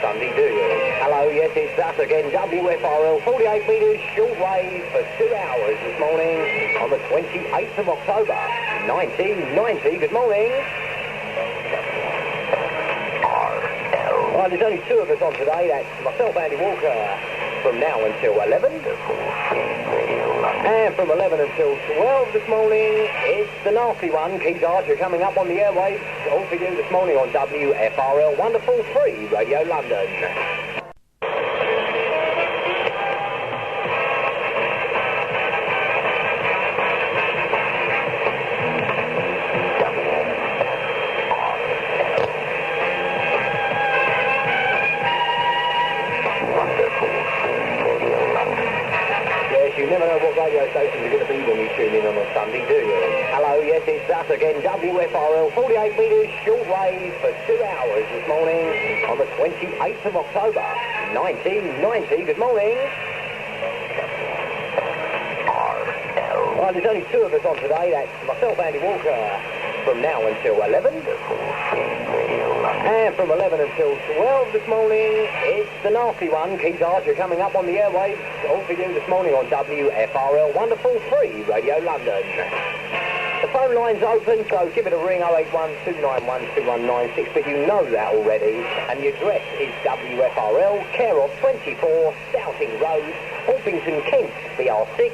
Sunday, do you? Hello, yes, it's us again, WFRL, 48 metres, shortwave for 2 hours this morning on the 28th of October, 1990. Good morning. Right, there's only two of us on today. That's myself, Andy Walker, from now until 11. And from 11 until 12 this morning, it's the nasty one, Keith Archer, coming up on the airwaves. All for you this morning on WFRL, wonderful free Radio London. You never know what radio stations are going to be when you tune in on a Sunday, do you? Hello, yes, it's us again, WFRL, 48 metres, shortwave for 2 hours this morning on the 28th of October, 1990. Good morning. Right, there's only two of us on today. That's myself, Andy Walker, from now until 11. And from 11 until 12 this morning, it's the nasty one, Keith Archer, coming up on the airwaves. All for you this morning on WFRL, wonderful free Radio London. The phone line's open, so give it a ring, 081-291-2196, but you know that already. And the address is WFRL, care of 24 Southend Road, Orpington, Kent, BR6.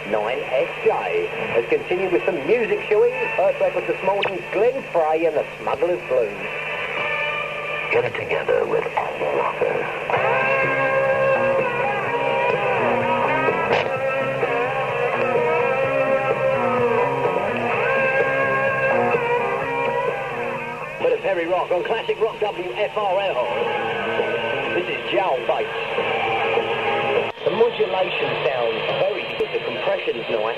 9SJ. Let's continue with some music, shall we? First record this morning, Glenn Frey and the Smuggler's Blues. Get it together with Andy Walker. Bit of heavy rock on Classic Rock WFRL. This is Joel Bates. The modulation sounds very good, the compression's nice,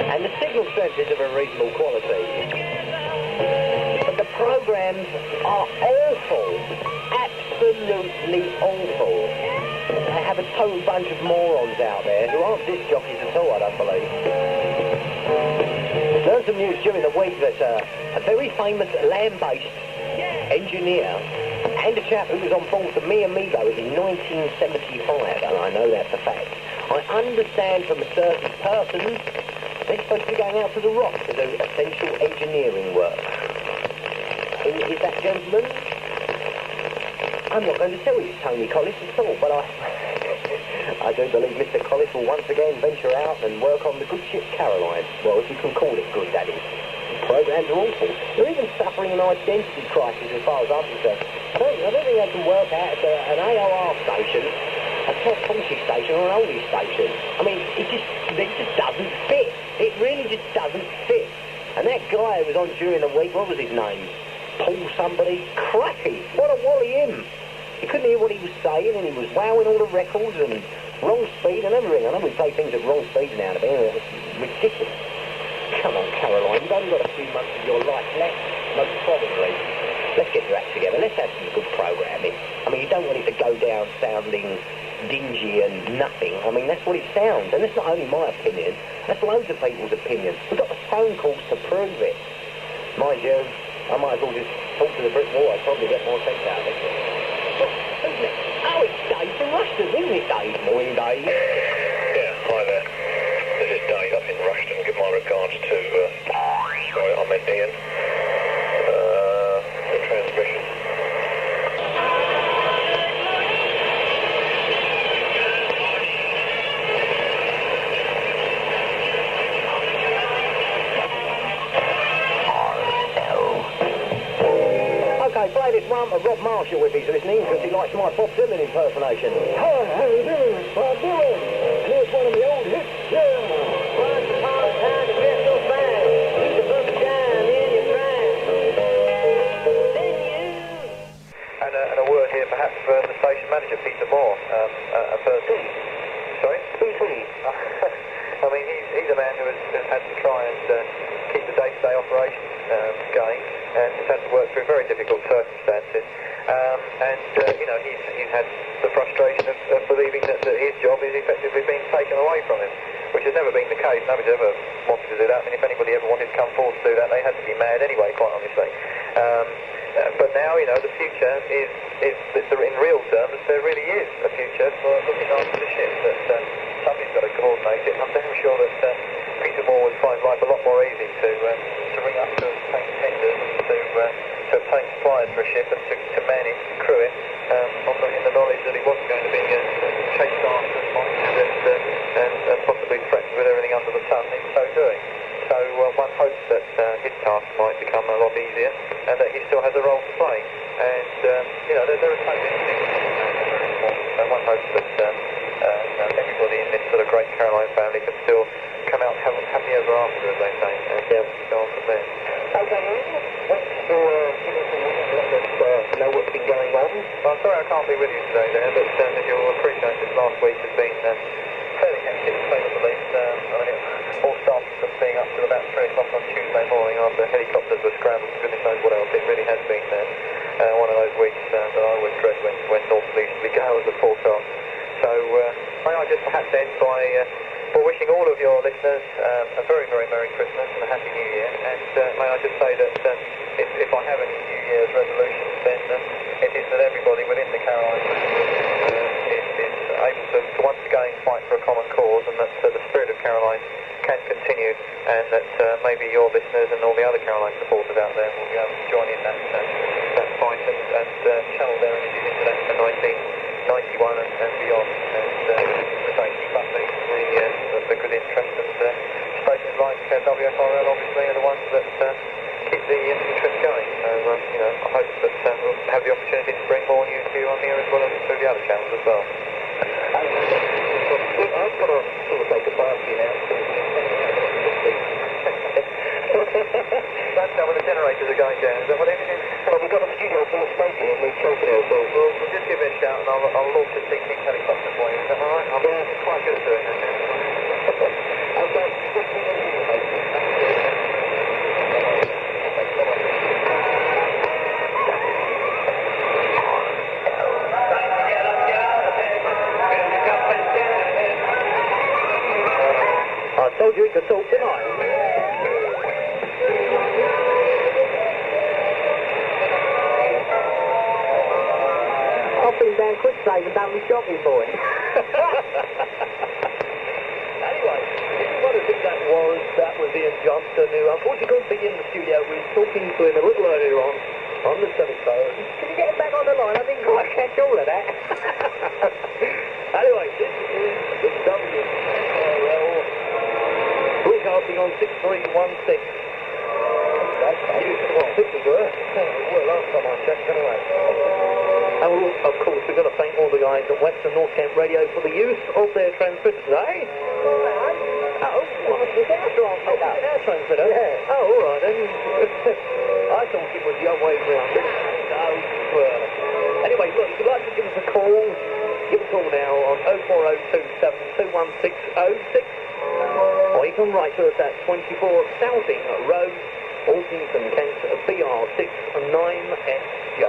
and the signal strength is of a reasonable quality. But the programs are awful, absolutely awful. They have a total bunch of morons out there who aren't disc jockeys at all, I don't believe. Learned some news during the week that a very famous land-based engineer and a chap who was on board the Mi Amigos in 1975, and I know that's a fact. I understand from certain persons they're supposed to be going out to the Rock to do essential engineering work. Who is that gentleman? I'm not going to tell you Tony Collis at all, but I do believe Mr. Collis will once again venture out and work on the good ship Caroline. Well, if you can call it good, that is. The programs are awful. They're even suffering an identity crisis as far as I'm concerned. I don't think they can work out an AOR station, a top 40 station, or an oldies station. I mean, it just doesn't fit. It really just doesn't fit. And that guy who was on during the week, what was his name? Paul somebody? Crappy. What a wally him. You couldn't hear what he was saying, and he was wowing all the records and wrong speed and everything. I know we play things at wrong speeds now, but it was ridiculous. Come on, Caroline, you've only got a few months of your life left, most probably. Let's get your act together. Let's have some good programming. I mean, you don't want it to go down sounding dingy and nothing. I mean, that's what it sounds. And that's not only my opinion. That's loads of people's opinion. We've got the phone calls to prove it. Mind you, I might as well just talk to the brick wall. I'd probably get more sense out of it. But, who's next? Oh, it's Dave from Rushton, isn't it, Dave? Morning, Dave. Yeah, hi there. This is Dave up in Rushton. Give my regards to, sorry, I meant Ian. The transmission. Okay, play this one for Rob Marshall if he's listening, because he likes my Bob Dylan impersonation. Hi, how you doing? It's Bob Dylan. Here's one of the old hits. Yeah. Once upon a time, the best so fine. Keep the book down in your prime. Then you. And a word here perhaps for the station manager, Peter Moore. A person. Sorry? Who's he? I mean, he's a man who has had to try and keep the day-to-day operations going, and has had to work through very difficult circumstances. You know, he's had the frustration of believing that his job is effectively being taken away from him. which has never been the case. Nobody's ever wanted to do that. I mean, if anybody ever wanted to come forward to do that, they had to be mad anyway, quite honestly. But now, you know, the future is in real terms, there really is a future for looking after the ship, that somebody's got to coordinate it. I'm damn sure that Peter Moore would find life a lot more easy to ring up to obtain tenders, to obtain suppliers for a ship and to man it, to crew it, in the knowledge that he wasn't going to be chased after and monitored and possibly threatened with everything under the sun in so doing. So one hopes that his task might become a lot easier and that he still has a role to play. And, you know, there are so many things that are very important. So one hopes that everybody in this sort of great Caroline family can still come out happy ever after, as they say, and go on from there. Okay, thanks for giving us a let us know what's been going on. Well, I'm sorry I can't be with you today there, but as you'll appreciate, this last week has been fairly hectic, to say the least. I mean, it all started from being up till about 3 o'clock on Tuesday morning after helicopters were scrambled, goodness knows what else. It really has been one of those weeks that I always dread when north-easterly gales are forecast. So may I just perhaps end by wishing all of your listeners a very, very Merry Christmas and a Happy New Year. And may I just say that if I have any New Year's resolutions, then it is that everybody within the Carolines is able to once again fight for a common cause, and that the spirit of Caroline can continue, and that maybe your listeners and all the other Caroline supporters out there will be able to join in that fight and channel their energies into that for 1991 and beyond. And keep up the good interest, and stations like WFRL obviously are the ones that keep the interest going. So you know, I hope that we'll have the opportunity to bring more news to you on here as well as through the other channels as well. I've got to sort of take a party now. That's how the generators are going down. Is that what it is? Well, we've got a studio full of smoking and we're choking ourselves. Well, we'll just give it a shout and I'll launch a CT helicopter for you. Is that alright? I'm quite good at doing that. Okay, good to meet you. I told you it could talk tonight. I've been down Quicksave and done my shopping for it. Anyway, if you want to think that was Ian Johnston, who unfortunately couldn't be in the studio. We were talking to him a little earlier on the telephone. Can you get him back on the line? I didn't quite catch all of that. Anyway, this is the WNKR broadcasting on 6316. This is good. Well, last time I checked anyway. And of course, we've got to thank all the guys at Western North Kent Radio for the use of their transmitter today. It's our transmitter. Is it our transmitter? Yeah. Oh, all right then. I thought it was the other way round. Anyway, look, if you'd like to give us a call, give us a call now on 04027 21606. Or you can write to us at 24 Southing Road, Orpington, Kent, PR6 9SJ.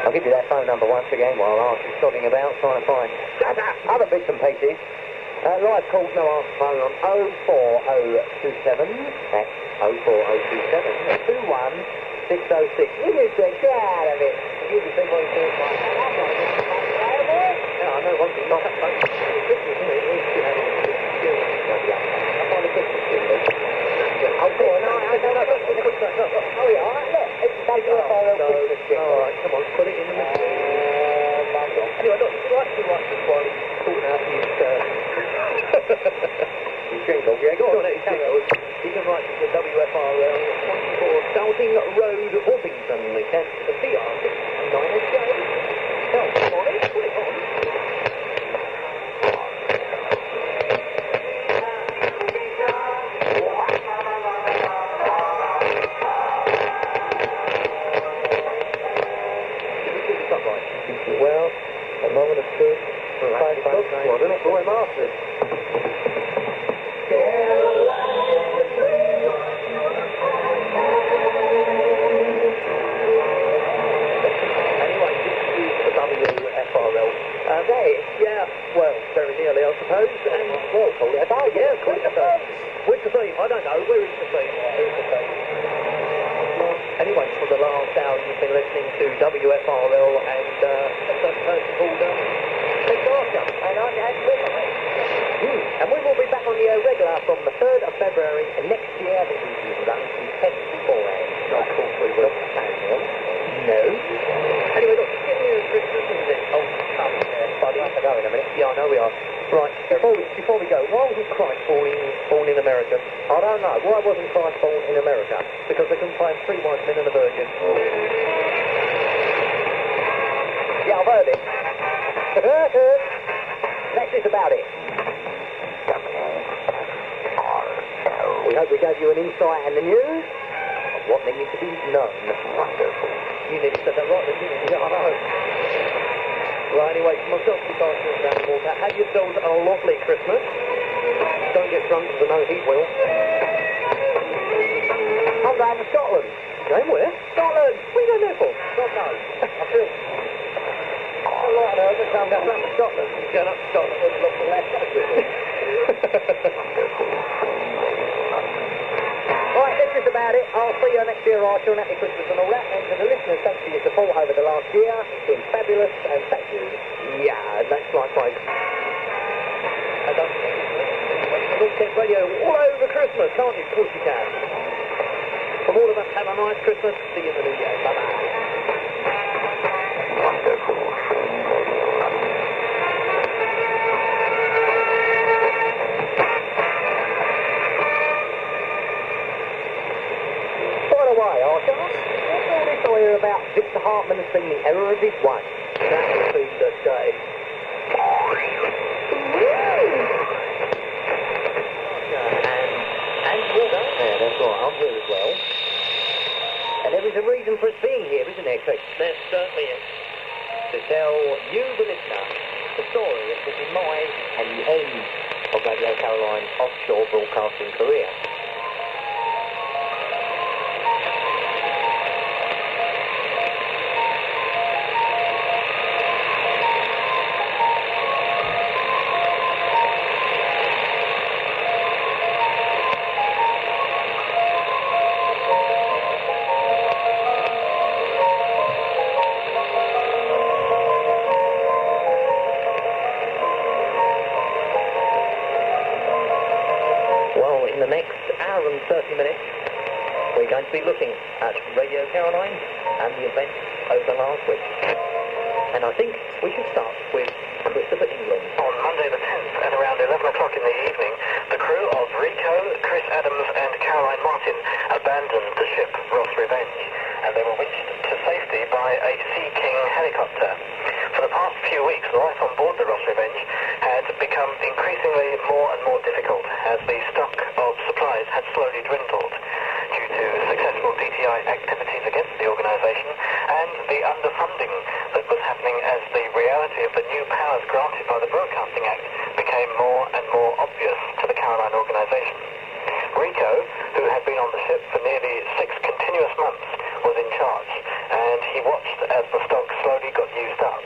I'll give you that phone number once again while Archie's sodding about trying to find other bits and pieces. Live calls no answer phone on 04027. That's 04027 21606. You just said, get out of it. You can see what you do. Yeah, I know one thing. Not Christmas, isn't it? We should have I find a Christmas tree. Oh, go on. No. Oh, yeah. Look, it's WFRL Christmas tree. All right, come on, put it in the middle. Anyway, look, if you'd like to write this while he's sorting out his jingle. Yeah, go on. You can write to WFRL 24 Southing Road, Orpington, Kent, PR6 9SJ. Now, come on, put it on. Well, doesn't it? Boy Masters. Anyway, this is the WFRL. That is? Yeah, well, very nearly, I suppose. And, well, call it a day. Yeah, call it a day. Where's the team? I don't know. Where is the team? Where's the team? Anyway, for the last hour, you've been listening to WFRL and a certain person called Big Archer. And I'm Andy Whitman. And we will be back on the air regular from the 3rd of February next year. I think we will run some tests beforehand. Not cool, we will. No. Anyway, look, it's getting near Christmas, isn't it? Oh, come there, buddy. I have to go in a minute. Yeah, I know we are. Right, before we go, why wasn't Christ born in America? I don't know. Why wasn't Christ born in America? Because they couldn't find 3 wise men and a virgin. Yeah, I've heard it. That's just about it. We hope we gave you an insight and the news of what needed to be known. Wonderful. You nearly said that right, didn't you? Yeah, I know. Right, anyway, for myself, the Barcelona down the water. Have yourselves a lovely Christmas. Don't get drunk with the no heat wheel. I'm going to Scotland. Going where? Scotland! What are you going there for? God knows. I feel... I'm right nervous. I'm going up to Scotland. You're going up to Scotland. Well, look for less. Right, that's just about it. I'll see you next year, Archer, and happy Christmas and all that. And to the listeners, thanks for your support over the last year. It's been fabulous, and thank you. Yeah, that's likewise. I don't think you can radio all over Christmas, can't you? Of course you can. From all of us, have a nice Christmas. See you in the new year. Bye-bye. Wonderful. Archer, what's all this I hear about Victor Hartman has seen the error of his way? That will be the day. And you're going there, that's right, I'm here as well. And there is a reason for us being here, isn't there, Chris? There certainly is. To tell you, the listener, the story of the demise and the end of Radio Caroline's offshore broadcasting career. In the next hour and 30 minutes, we're going to be looking at Radio Caroline and the events over the last week. And I think we should start with Christopher England. On Monday the 10th at around 11 o'clock in the evening, the crew of Rico, Chris Adams and Caroline Martin abandoned the ship Ross Revenge, and they were wished to safety by a Sea King helicopter. For the past few weeks, life on board the Ross Revenge had become increasingly more and more difficult as the stock of supplies had slowly dwindled due to successful DTI activities against the organisation and the underfunding that was happening as the reality of the new powers granted by the Broadcasting Act became more and more obvious to the Caroline organisation. Rico, who had been on the ship for nearly 6 continuous months, was in charge, and he watched as the stock slowly got used up.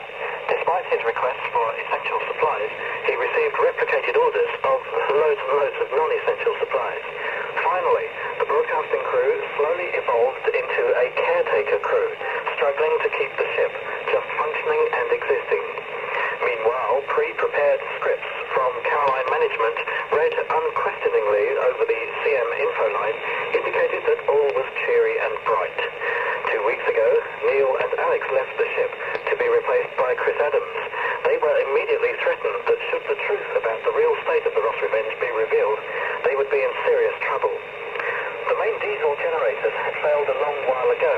Despite his requests for essential supplies, he received replicated orders of loads and loads of non-essential supplies. Finally, the broadcasting crew slowly evolved into a caretaker crew, struggling to keep the ship just functioning and existing. Meanwhile, pre-prepared scripts from Caroline management, read unquestioningly over the CM info line, indicated that all was cheery and bright. 2 weeks ago, Neil and Alex left the ship to be replaced by Chris Adams. They were immediately threatened that should the truth about the real state of the Ross Revenge be revealed, they would be in serious trouble. The main diesel generators had failed a long while ago,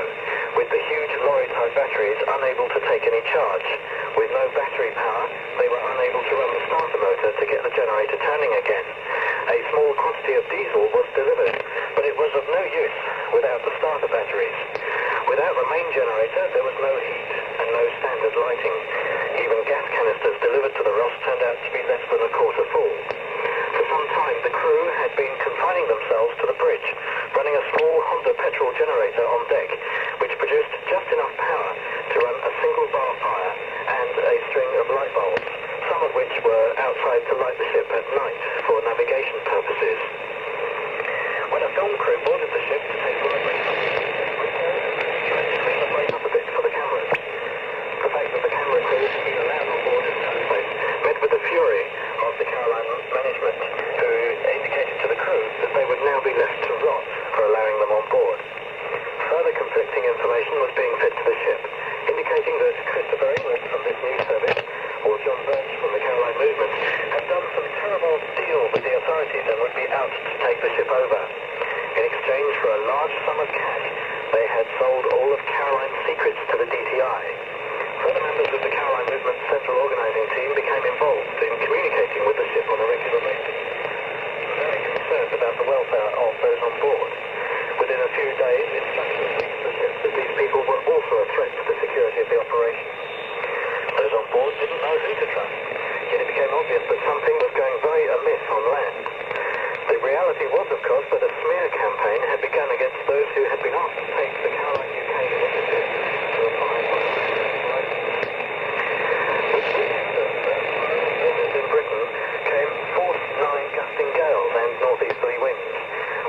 with the huge lorry-type batteries unable to take any charge. With no battery power, they were unable to run the starter motor to get the generator turning again. A small quantity of diesel was delivered, but it was of no use without the starter batteries. Without the main generator, there was no heat and no standard lighting. Even gas canisters delivered to the Ross turned out to be less than a quarter full. For some time, the crew had been confining themselves to the bridge, running a small Honda petrol generator on deck, which produced just enough power to run a single bar fire and a string of light bulbs, some of which were outside to light the ship at night for navigation purposes. When a film crew boarded the ship to take photographs, tried to clean the place up a bit for the cameras. The fact that the camera crew had been allowed on board in the first place met with the fury of the Caroline management, who indicated to the crew that they would now be left to rot for allowing them on board. Further conflicting information was being fed to the ship, indicating that Christopher England from this news service, or John Birch from the Caroline movement, had done some terrible deal with the authorities and would be out to take the ship over. In exchange for a large sum of cash, they had sold all of Caroline's secrets to the DTI. Further members of the Caroline movement central organising team became involved in communicating with the ship on a regular basis, very concerned about the welfare of those on board. Within a few days, instructions reached the ship that these people were also a threat to the security of the operation. Those on board didn't know who to trust, yet it became obvious that something was going very amiss on land. The reality was, of course, that a smear campaign had begun against those who had been asked to take the Caroline UK initiative to apply for a license. With winds in Britain came force 9 gusting gales and northeasterly winds.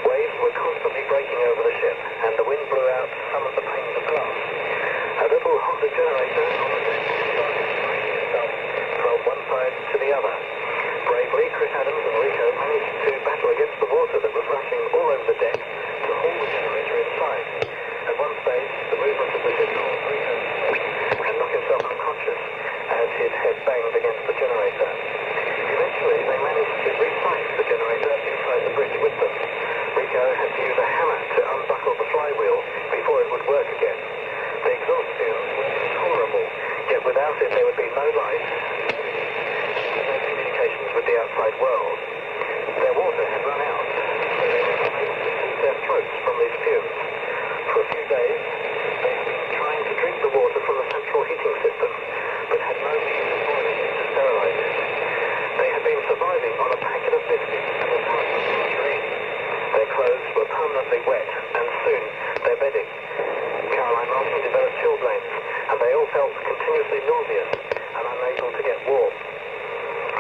Waves were constantly breaking over the ship, and the wind blew out some of the panes of glass. A little Honda generator on the deck started swinging itself from one side to the other. Bravely, Chris Adams and Rico managed to battle against the water that was rushing all over the deck to haul the generator inside. At one stage, the movement of the ship caused Rico to slip and knock himself unconscious as his head banged against the generator. Eventually, they managed to re-sight the generator inside the bridge with them. Rico had to use a hammer to unbuckle the flywheel before it would work again. The exhaust fumes were intolerable, yet without it there would be no light, no communications with the outside world. Their water had run out, so they were unable to soothe their throats from these fumes. For a few days, they had been trying to drink the water from the central heating system, but had no means of boiling it to sterilise it. They had been surviving on a packet of biscuits and a tub of margarine. Their clothes were permanently wet, and soon their bedding. Caroline often developed chilblains, and they all felt continuously nauseous and unable to get warm.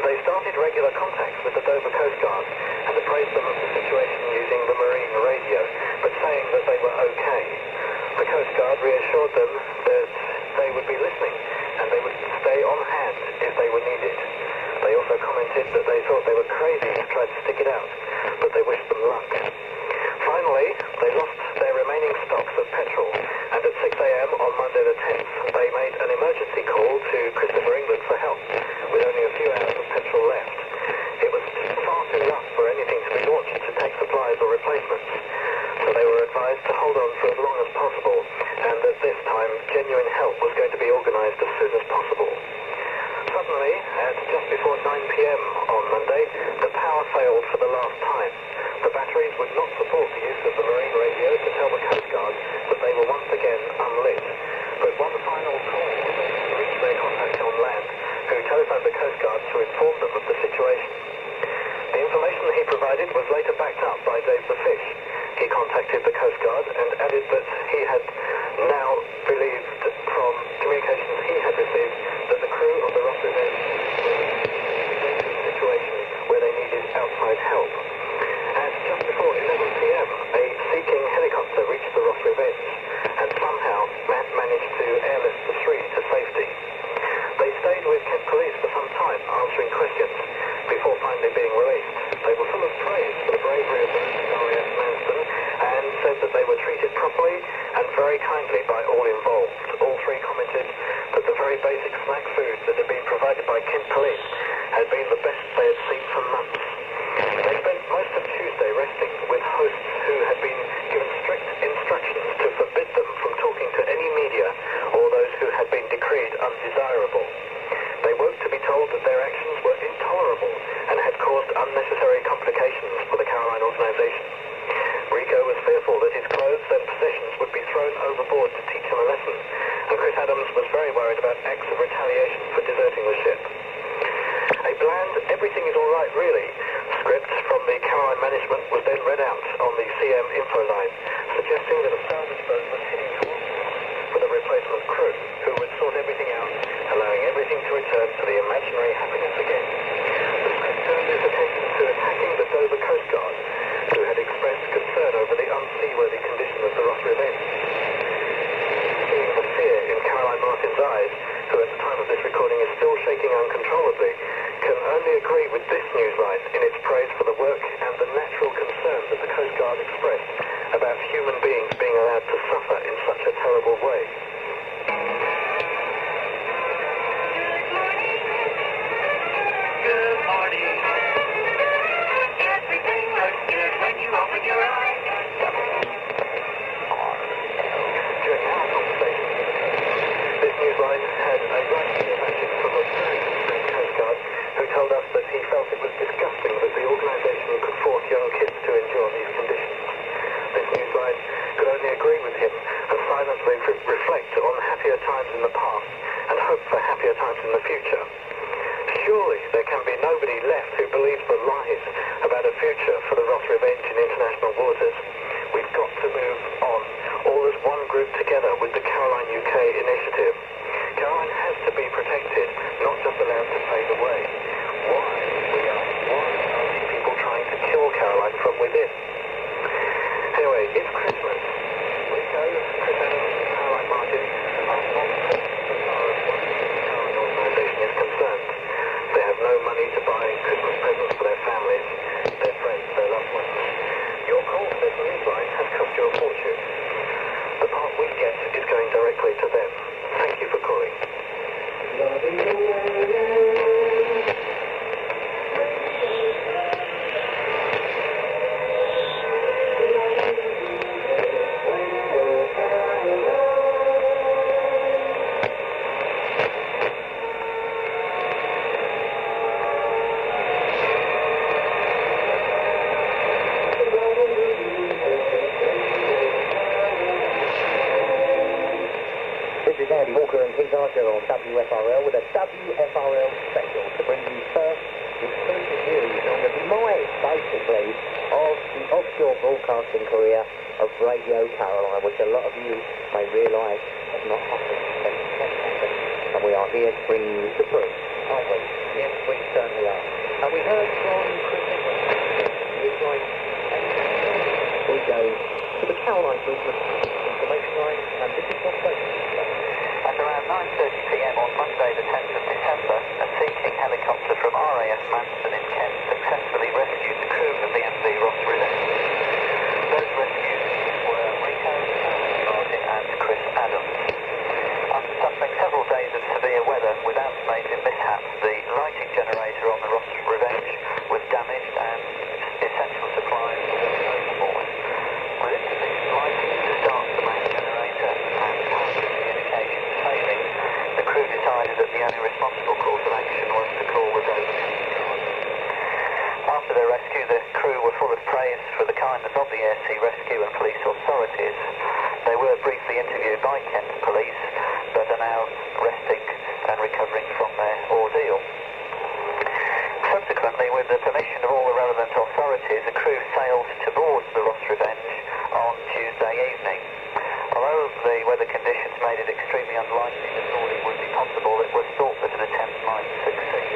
They started regular contacts with the Dover Coast Guard and appraised them of the situation using the marine radio, but saying that they were okay. The Coast Guard reassured them that they would be listening and they would stay on hand if they were needed. They also commented that they thought they were crazy to try to stick it out, but they wished them luck. Finally, they lost their remaining stocks of petrol, and at 6 a.m. on Monday the 10th, they made an emergency call to Christopher England for help, with only a few hours of petrol left. It was far too rough for anything to be launched to take supplies or replacements, so they were advised to hold on for as long as possible, and that this time genuine help was going to be organised as soon as possible. Suddenly, at just before 9 p.m. on Monday, the power failed for the last time. The batteries would not support the use of the marine radio to tell the Coast Guard that they were once again unlit. But one final call was made to reach their contact on land, who telephoned the Coast Guard to inform them of the situation. The information he provided was later backed up by Dave the Fish. He contacted the Coast Guard and added that he had now believed from communications he had received that the crew of the Ross Revenge were in a situation where they needed outside help. At just before 11 p.m, a Sea King helicopter reached the Ross Revenge and somehow managed to airlift the three to safety. They stayed with Kent Police for some time, answering questions, before finally being released. They were full of praise for the bravery of the RAF Manston and said that they were treated properly and very kindly by all involved. All three commented that the very basic snack food that had been provided by Kent Police had been the best they had seen for months. They spent most of Tuesday resting with hosts who had been given strict instructions to forbid them from talking to any media or those who had been decreed undesirable. They woke to be told that their actions were intolerable and had caused unnecessary complications for the Caroline organisation. Rico acts of retaliation for deserting the ship. A bland, everything is all right really, script from the Caroline management was then read out on the CM info line, suggesting that a salvage boat was heading towards with a replacement crew who would sort everything out, allowing everything to return to the imaginary happiness again. The script turned its attention to attacking the Dover Coast Guard, who had expressed concern over the unseaworthy condition of the Ross Revenge. Seeing the fear in Caroline Martin's eyes, who at the time of this recording is still shaking uncontrollably, can only agree with this newsline in its praise for the work and the natural concern that the Coast Guard expressed about human beings being allowed to suffer in such a terrible way. Good morning. Everything looks good when you open your eyes. During our conversation, this newsline had a writing message from a very concerned Coast Guard who told us that he felt it was disgusting that the organisation could force young kids to endure these conditions. This newsline could only agree with him and silently reflect on happier times in the past and hope for happier times in the future. Surely there can be nobody left who believes the lies about a future for the Ross Revenge in international waters. We've got to move on, all as one group together with the Caroline UK initiative. Caroline has to be protected, not just allowed to fade away. Why are these people trying to kill Caroline from within? Anyway, it's Christmas. Rico, Chris Adams, and Caroline Martin are not as far as one Caroline organisation is concerned. They have no money to buy Christmas presents for their families, their friends, their loved ones. Your call to this newsline has cost you a fortune. The part we get is going directly to them. Thank you for calling. This is Andy Walker and Keith Archer on WFRL with a WFRL special to bring you first exclusive news on the demise, basically, of the offshore broadcasting career of Radio Caroline, which a lot of you may realise has not happened. And we are here to bring you the proof, aren't we? Yes, we certainly are. And we heard from Chris Edwards, newsline, and we go to the Caroline Christmas information line, and this is what's going on. At around 9:30 p.m. on Monday the 10th of December, a Sea King helicopter from RAF Manston in Kent successfully rescued the crew of the MV Ross Revenge. Those rescued were Rico, Martin and Chris Adams. After suffering several days of severe weather without major mishap, the lighting generator on the Ross Revenge was damaged and essential supplies were overboard. With insufficient lighting to start the main generator and communication failing, the crew decided that the only responsible course of action was to call the Dover Coast Guard. After their rescue, the crew were full of praise for the kindness of the air, sea rescue and police authorities. They were briefly interviewed by Kent police, but are now resting and recovering from their ordeal. Subsequently, with the permission of all the relevant authorities, the crew sailed towards the Ross Revenge on Tuesday evening. Although the weather conditions made it extremely unlikely that boarding would be possible, it was thought that an attempt might succeed.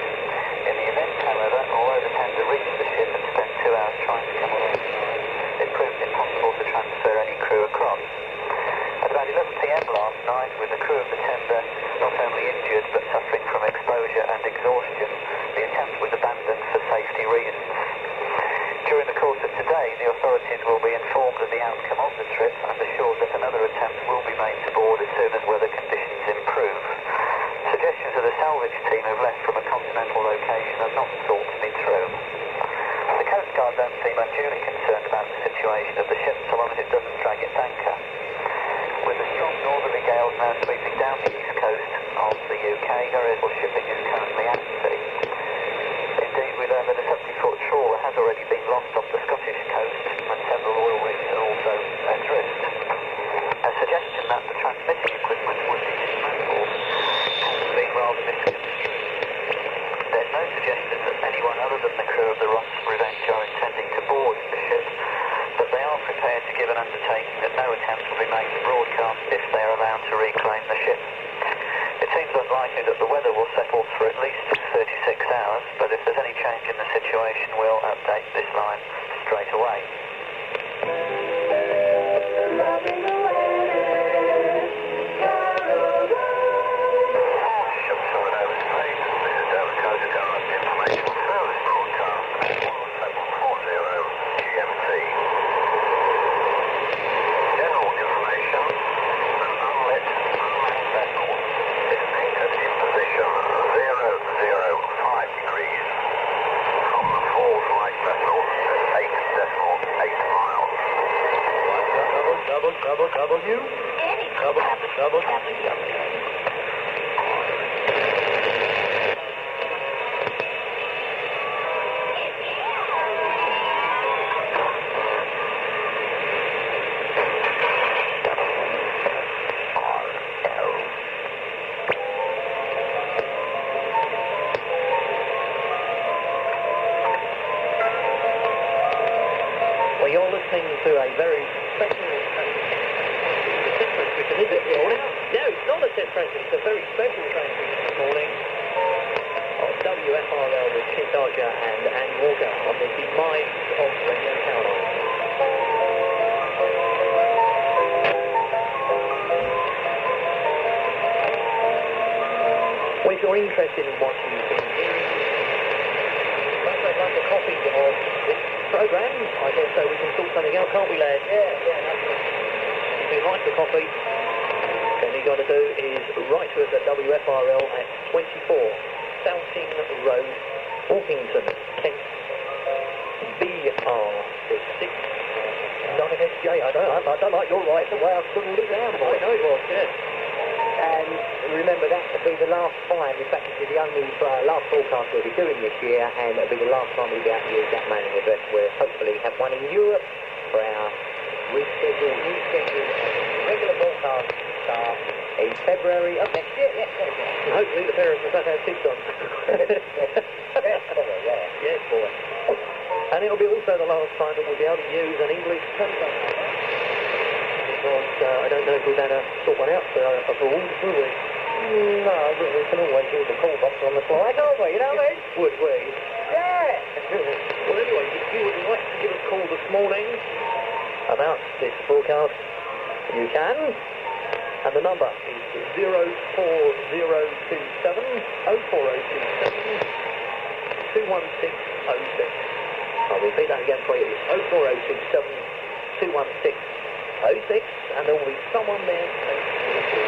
In the event, however, although the tender reached the ship and spent 2 hours trying to come alongside, it proved impossible to transfer any crew across. At about 11 p.m. last night, with the crew of the tender not only injured but suffering update this line straight away. Well, you're listening to a very special test transmission, is it, this morning? No, it's not a test transmission, it's a very special transmission this morning of WFRL with Keith Archer and Andy Walker on the demise of WNKR. Well, if you're interested in what you've been hearing, perhaps I'd like a copy of this programme. I guess so we can sort something out, can't we, lad? Yeah, absolutely. If you'd like a copy, then all you've got to do is write to us at WFRL at 24 Southend Road, Orpington, Kent, BR6. 9SJ. I don't like your right the way I've scribbled it down. I know it was, yeah. And remember, that will be the last time. In fact, it'll be the only last broadcast we'll be doing this year, and it'll be the last time we'll be able to use that mailing address. We'll hopefully have one in Europe for our new schedule, regular broadcast start in February of next year. Yes, and hopefully the parents will have tips on. Yes, boy. And it'll be also the last time that we'll be able to use an English telephone number. Because I don't know if we've had to sort one out abroad, will we? No, we can always use a call box on the fly, can't we? You know what I mean? Would we? Yeah! Well, anyway, if you would like to give us a call this morning about this broadcast, you can. And the number is 04027 21606. I'll repeat that again for you. It's 04027 21606, and there will be someone there to take your call.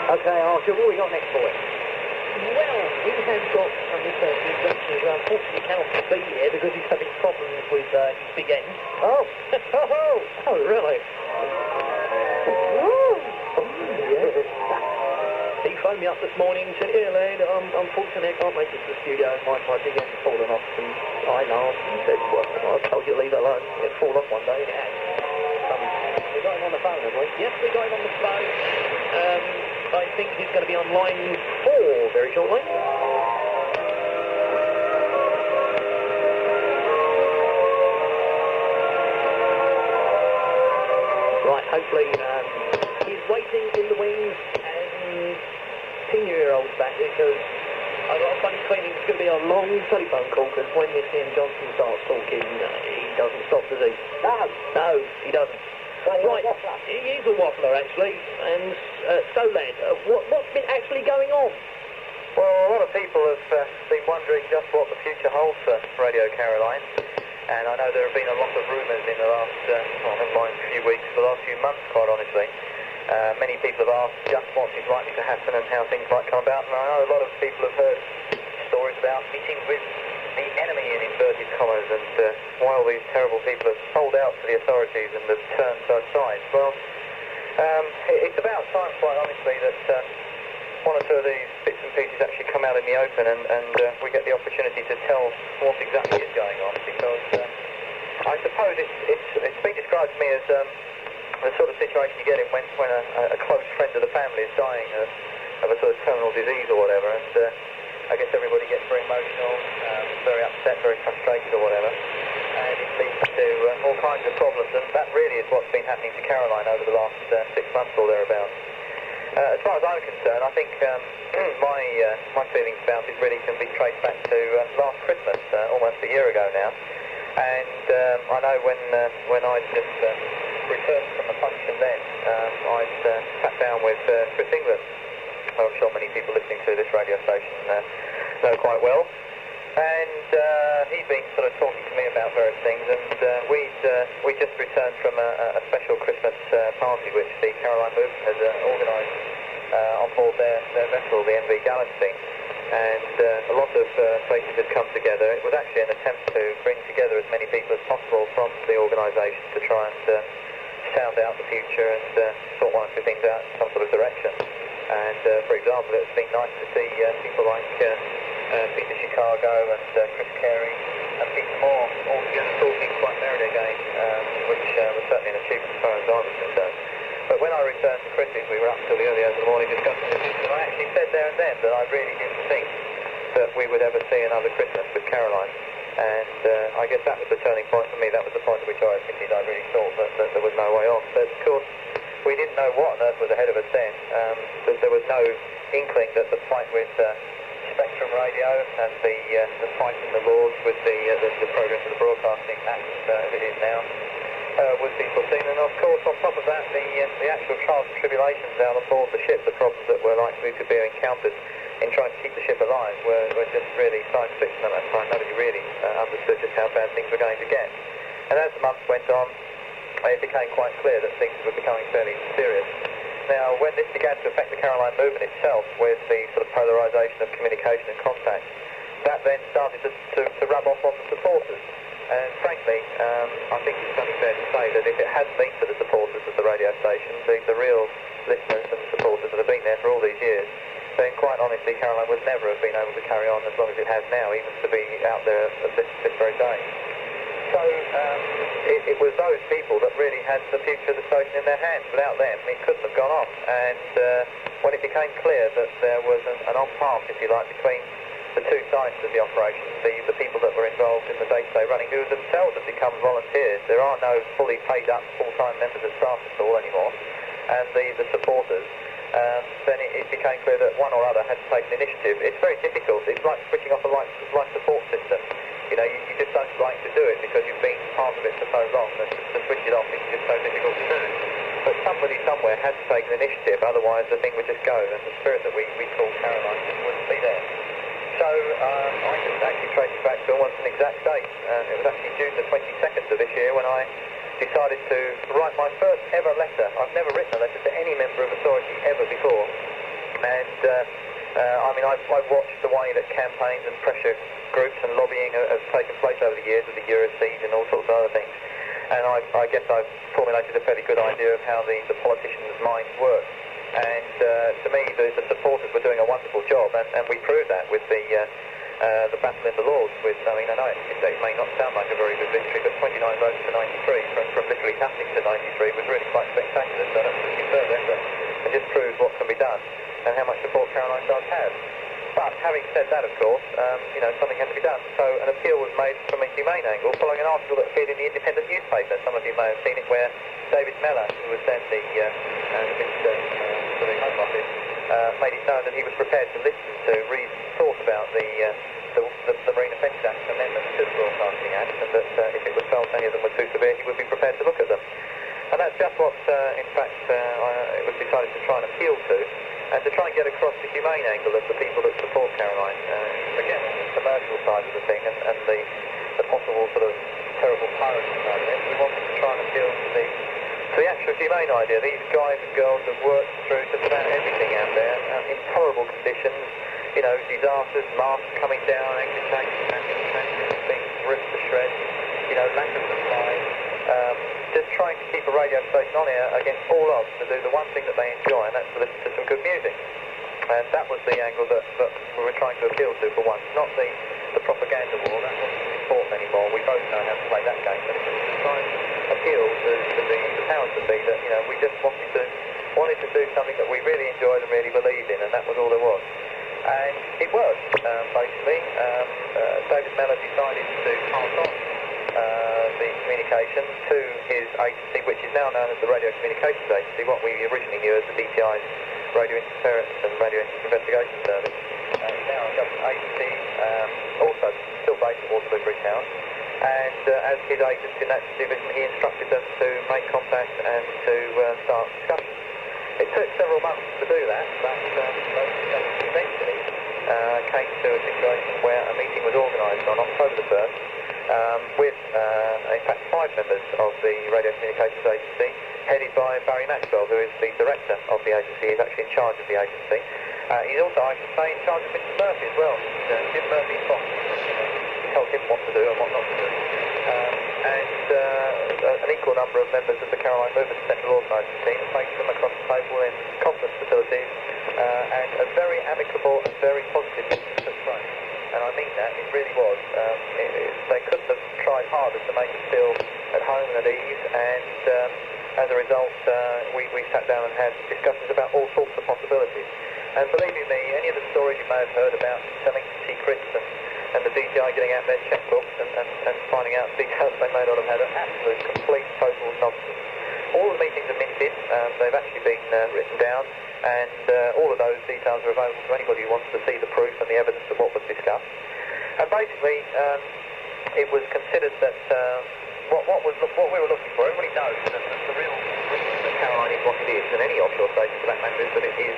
Okay, Archer, what have we got next for it? Well, we have got Mr. Birch, who unfortunately cannot be here because he's having problems with his big end. Oh! Oh, really? Yes. He phoned me up this morning and said, "Here, lad, unfortunately I can't make it to the studio. My big end's fallen off." And I laughed and said, "Well, I told you to leave it alone. It'll fall off one day." And it has. We got him on the phone, have we? Yes, we got him on the phone. I think he's going to be on line 4 very shortly. Right, hopefully he's waiting in the wings and pin your ear holes back because I've got a funny feeling it's going to be a long telephone call because when this Ian Johnson starts talking, he doesn't stop, does he? No, he doesn't. Right, he is a waffler actually, and so lad, what's been actually going on? Well, a lot of people have been wondering just what the future holds for Radio Caroline, and I know there have been a lot of rumours in the last, never mind a few weeks, the last few months quite honestly. Many people have asked just what is likely to happen and how things might come about, and I know a lot of people have heard stories about meetings with the enemy in inverted commas and why all these terrible people have sold out to the authorities and have turned both sides. Well, it's about time, quite honestly, that one or two of these bits and pieces actually come out in the open and we get the opportunity to tell what exactly is going on, because I suppose it's been described to me as the sort of situation you get in when a close friend of the family is dying of a sort of terminal disease or whatever, and I guess everybody gets very emotional, very upset, very frustrated or whatever, and it leads to all kinds of problems, and that really is what's been happening to Caroline over the last 6 months or thereabouts. As far as I'm concerned, I think my feelings about it really can be traced back to last Christmas, almost a year ago now. And I know when I just returned from the function then, I sat down with Chris England, who I'm sure many people listening to this radio station know quite well. And he'd been sort of talking to me about various things, and we just returned from a special Christmas party which the Caroline movement had organised on board their vessel, the MV Galaxy. And a lot of places had come together. It was actually an attempt to bring together as many people as possible from the organisation to try and sound out the future and sort one or two things out in some sort of direction. And for example, it's been nice to see people like Peter Chicago and Chris Carey and Peter Moore all together talking quite merrily again, which was certainly an achievement as far as I was concerned. But when I returned to Chris's, we were up till the early hours of the morning discussing this, and I actually said there and then that I really didn't think that we would ever see another Christmas with Caroline. And I guess that was the turning point for me. That was the point at which I admitted I really thought that there was no way on. But of course, we didn't know what on earth was ahead of us then. There was no inkling that the fight with Spectrum Radio and the fight in the Lords with the progress of the Broadcasting Act as it is now would be foreseen. And of course, on top of that, the actual trials and tribulations out on board the ship, the problems that were likely to be encountered in trying to keep the ship alive were just really science fiction at that time. Nobody really understood just how bad things were going to get. And as the months went on, it became quite clear that things were becoming fairly serious. Now, when this began to affect the Caroline movement itself, with the sort of polarisation of communication and contact, that then started to rub off on the supporters. And frankly, I think it's only fair to say that if it hadn't been for the supporters of the radio station, the real listeners and supporters that have been there for all these years, then quite honestly, Caroline would never have been able to carry on as long as it has now, even to be out there at this very day. So it was those people that really had the future of the station in their hands. Without them, it couldn't have gone on. And when it became clear that there was an on-path, if you like, between the two sides of the operation, the people that were involved in the day-to-day running, who themselves have become volunteers. There are no fully paid-up, full-time members of staff at all anymore, and the supporters. Then it became clear that one or other had to take an initiative. It's very difficult. It's like switching off a life support system. You know, you just don't like to do it because you've been part of it for so long that to switch it off is just so difficult to do. But somebody somewhere had to take an initiative, otherwise the thing would just go, and the spirit that we call Caroline just wouldn't be there. So I just actually traced it back to almost an exact date. It was actually June the 22nd of this year when I decided to write my first ever letter. I've never written a letter to any member of authority ever before. And I mean, I've watched the way that campaigns and pressure groups and lobbying have taken place over the years with the Eurosiege and all sorts of other things. And I guess I've formulated a fairly good idea of how the politicians' minds work. And to me, the supporters were doing a wonderful job, and we proved that with the battle in the Lords. I mean, I know it may not sound like a very good victory, but 29 votes to 93 from literally nothing to 93 was really quite spectacular. So that's a superb effort, and just proves what can be done and how much support Caroline does have. But having said that, of course, you know, something had to be done. So an appeal was made from a humane angle, following an article that appeared in the Independent newspaper. Some of you may have seen it, where David Mellor, who was then the Minister for the Home Office, made it known that he was prepared to listen to Reed's thought about the Marine Offence Act amendments to the Broadcasting Act, and that if it was felt any of them were too severe, he would be prepared to look at them. And that's just what, in fact, it was decided to try and appeal to, and to try and get across the humane angle of the people that support Caroline. Again, the commercial side of the thing and the possible sort of terrible piracy side of it. We wanted to try and appeal to the actual humane idea. These guys and girls have worked through just about everything out there in horrible conditions. You know, disasters, masts coming down, exit tanks, transmitters being ripped to shreds, you know, lack of supplies. Just trying to keep a radio station on air against all odds to do the one thing that they enjoy, and that's to listen to some good music. And that was the angle that we were trying to appeal to for once, not the propaganda war. That wasn't important anymore. We both know how to play that game, but it was to try and appeal to the powers that be that, you know, we just wanted to do something that we really enjoyed and really believed in, and that was all there was. And it worked, basically. David Mellor decided to pass on the communication to his agency, which is now known as the Radio Communications Agency, what we originally knew as the DTI's Radio Interference and Radio Investigation Service. He's now a government agency, also still based at Waterloo Bridge House. And as his agent in that division, he instructed them to make contact and to start discussions. It took several months to do that, but eventually came to a situation where a meeting was organised on October the 1st with, in fact, 5 members of the Radio Communications Agency, headed by Barry Maxwell, who is the director of the agency. He's actually in charge of the agency. He's also, I should say, in charge of Mr. Murphy as well. Jim Murphy's boss. He tells him what to do and what not to do. An equal number of members of the Caroline Movement Central Organising Team faced them across the table in conference facilities, and a very amicable and very positive meeting took place. And I mean that, it really was. They couldn't have tried harder to make us feel at home and at ease, and as a result, we sat down and had discussions about all sorts of possibilities. And believe you me, any of the stories you may have heard about selling secrets and the DCI getting out their checkbooks and finding out details they may not have had are absolute, complete, total nonsense. All the meetings are minted, they've actually been written down, and all of those details are available to anybody who wants to see the proof and the evidence of what was discussed. And basically, it was considered that what we were looking for, everybody knows that the real reason that Caroline is what it is, and any offshore station for that matter, is that it is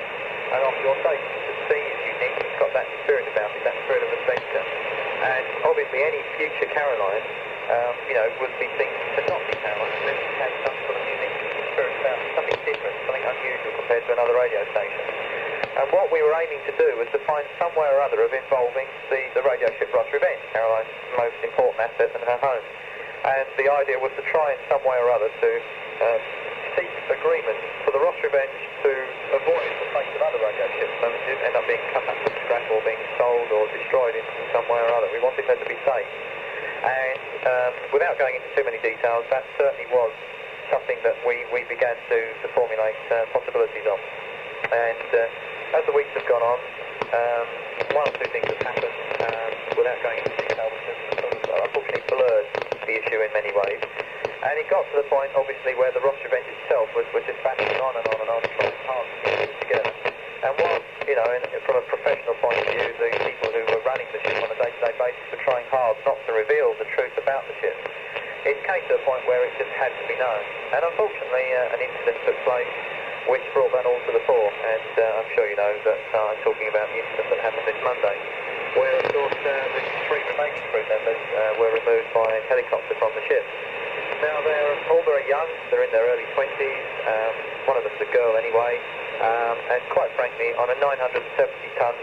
an offshore station. The sea is unique, it's got that spirit about it, that spirit of adventure. And obviously any future Caroline, would be seen to not be Caroline, unless it had some sort of unique spirit about it, something different, something unusual compared to another radio station. And what we were aiming to do was to find some way or other of involving the radio ship Ross Revenge, Caroline's most important asset and her home. And the idea was to try in some way or other to seek agreement for the Ross Revenge to avoid the fate of other radio ships, so it end up being cut up from scrap or being sold or destroyed in some way or other. We wanted her to be safe. And without going into too many details, that certainly was something that we began to formulate possibilities of. And as the weeks have gone on, one or two things have happened without going into detail, which has unfortunately blurred the issue in many ways. And it got to the point, obviously, where the Ross Revenge itself was just battling on and on and on, trying hard to keep it together. And whilst, from a professional point of view, the people who were running the ship on a day-to-day basis were trying hard not to reveal the truth about the ship, it came to a point where it just had to be known. And unfortunately, an incident took place which brought that all to the fore. And I'm sure you know that I'm talking about the incident that happened this Monday, where, of course, the 3 remaining crew members were removed by a helicopter from the ship. Now, they're all very young, they're in their early 20s, one of them's a girl anyway, and quite frankly, on a 970-ton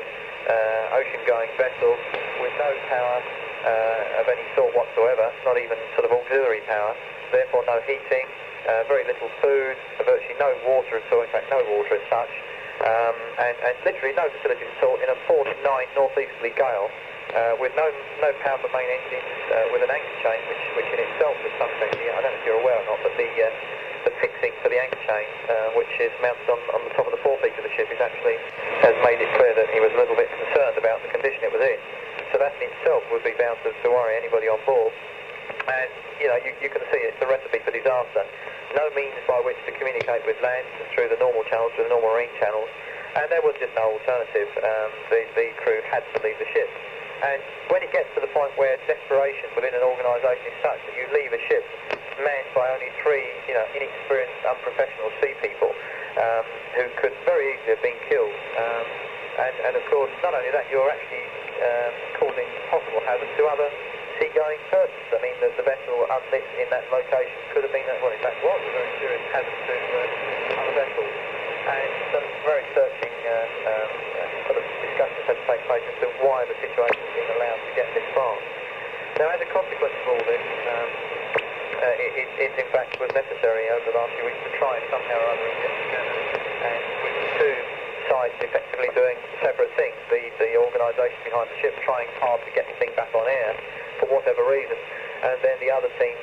ocean-going vessel with no power of any sort whatsoever, not even sort of auxiliary power, therefore no heating, very little food, virtually no water at all, in fact no water as such, and literally no facilities at all in a 4 to 9 northeasterly gale, with no power for main engines, with an anchor chain, which in itself is something, I don't know if you're aware or not, but the fixing for the anchor chain, which is mounted on the top of the forepeak of the ship, has made it clear that he was a little bit concerned about the condition it was in. So that in itself would be bound to worry anybody on board. And, you can see it's a recipe for disaster. No means by which to communicate with land through the normal channels, through the normal marine channels, and there was just no alternative. The crew had to leave the ship. And when it gets to the point where desperation within an organisation is such that you leave a ship manned by only 3, inexperienced, unprofessional sea people who could very easily have been killed. And of course, not only that, you're actually causing possible hazard to other seagoing persons. I mean, the vessel unlit in that location could have been, well, in fact, was a very serious hazard to other vessels. And some very searching sort of discussions had to take place as to why the situation was being allowed to get this far. Now, as a consequence of all this, it in fact was necessary over the last few weeks to try somehow or other and get together. And with the 2 sides effectively doing separate things, the organisation behind the ship trying hard to get the thing back on air for whatever reason, and then the other team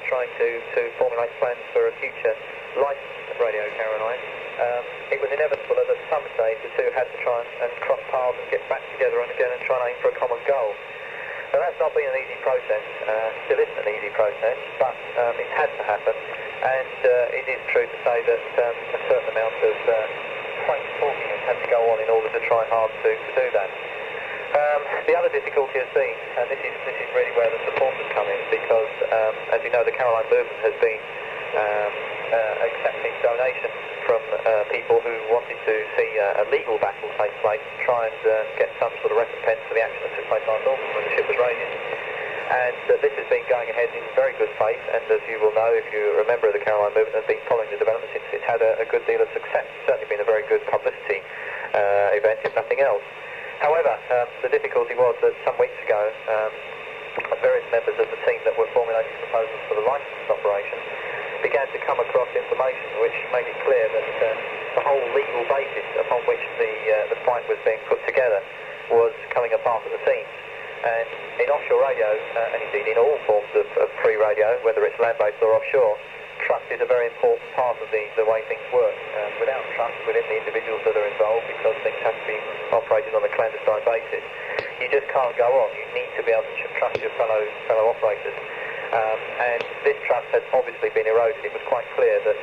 trying to formulate plans for a future licensed Radio Caroline. It was inevitable that at some stage the 2 had to try and cross paths and get back together and again and try and aim for a common goal. Now that's not been an easy process, still isn't an easy process, but it had to happen, and it is true to say that a certain amount of quite talking has had to go on in order to try hard to do that. The other difficulty has been, and this is really where the support has come in, because as you know, the Caroline movement has been accepting donations from people who wanted to see a legal battle take place, try and get some sort of recompense for the action that took place last August when the ship was raided. And this has been going ahead in very good faith, and as you will know, if you're a member of the Caroline movement, has been following the developments, it's had a good deal of success. It's certainly been a very good publicity event, if nothing else. However, the difficulty was that some weeks ago, various members of the team that were formulating proposals for the licensed operation began to come across information which made it clear that the whole legal basis upon which the fight was being put together was coming apart at the seams. And in offshore radio, and indeed in all forms of free radio, whether it's land-based or offshore, trust is a very important part of the way things work. Without trust within the individuals that are involved, because things have to be operated on a clandestine basis, you just can't go on. You need to be able to trust your fellow operators. And this trust has obviously been eroded. It was quite clear that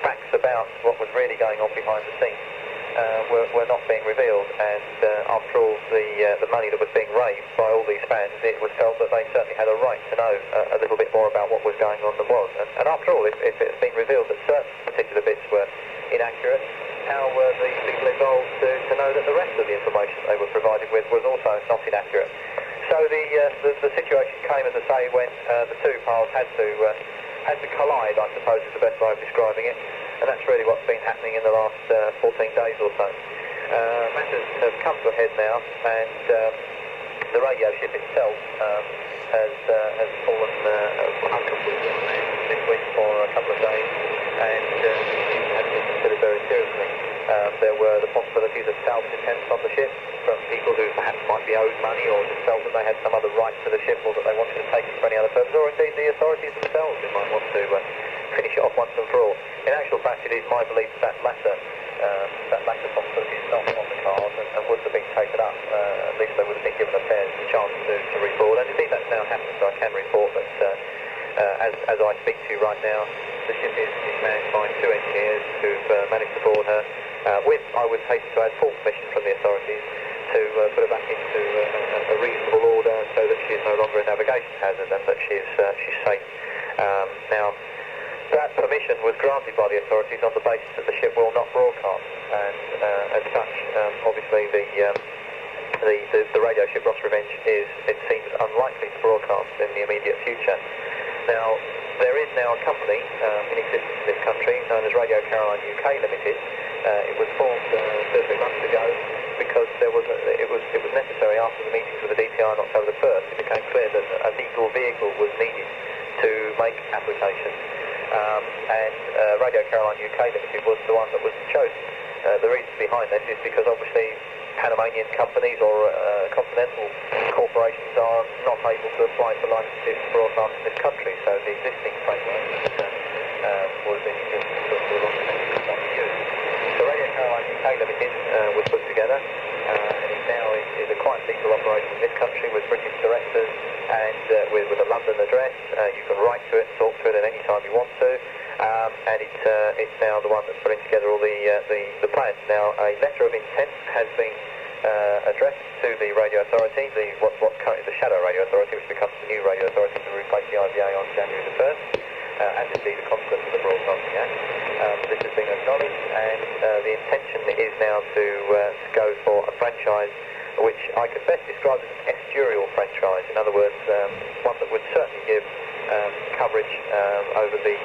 facts about what was really going on behind the scenes were not being revealed, and after all the money that was being raised by all these fans, it was felt that they certainly had a right to know a little bit more about what was going on than was. And after all, if it has been revealed that certain particular bits were inaccurate, how were the people involved to know that the rest of the information they were provided with was also not inaccurate? So the situation came, as I say, when the two paths had to collide, I suppose is the best way of describing it. And that's really what's been happening in the last 14 days or so. Matters have come to a head now, and the radio ship itself has fallen uncompletely on land this week for a couple of days, and has been considered very seriously. There were the possibilities of salvage attempts on the ship from people who perhaps might be owed money, or just felt that they had some other right to the ship, or that they wanted to take it for any other purpose, or indeed the authorities themselves who might want to finish it off once and for all. In actual fact, it is my belief that latter possibility is not on the cards, and would have been taken up. At least they would have been given a fair chance to report, and indeed that's now happened, so I can report that as I speak to you right now, the ship is manned by 2 engineers who've managed to board her with, I would hasten to add, full permission from the authorities to put her back into a reasonable order, so that she is no longer a navigation hazard and that she's safe. Now, that permission was granted by the authorities on the basis that the ship will not broadcast, and as such, obviously the radio ship Ross Revenge is, it seems, unlikely to broadcast in the immediate future. Now, there is now a company in existence in this country known as Radio Caroline UK Limited. It was formed 2 or 3 months ago because it was necessary after the meetings with the DPI on October the 1st. It became clear that a legal vehicle was needed to make applications. And Radio Caroline UK Limited was the one that was chosen. The reason behind this is because obviously Panamanian companies or continental corporations are not able to apply for licenses to broadcast in this country, so the existing framework was in the long term not used. So Radio Caroline UK Limited was put together, and it now is a quite legal operation in this country with British directors and with a London address. You can write to it, talk to it at any time you want to, and it's now the one that's putting together all the plans. Now, a letter of intent has been addressed to the radio authority, what's currently the Shadow Radio Authority, which becomes the new radio authority to replace the IBA on January the 1st, and indeed the consequence of the Broadcasting Act. This has been acknowledged, and the intention is now to go for a franchise which I could best describe as an estuarial franchise. In other words, one that would certainly give coverage over the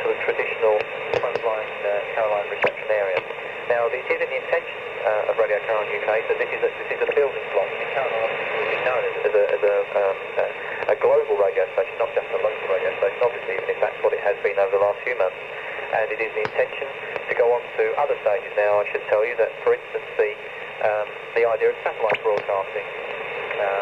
sort of traditional frontline Caroline reception area. Now, it is in the intention of Radio Caroline UK that this is a building block. Caroline is known as a global radio station, not just a local radio station, obviously, even if that's what it has been over the last few months. And it is the intention to go on to other stages now. I should tell you that, for instance, the idea of satellite broadcasting,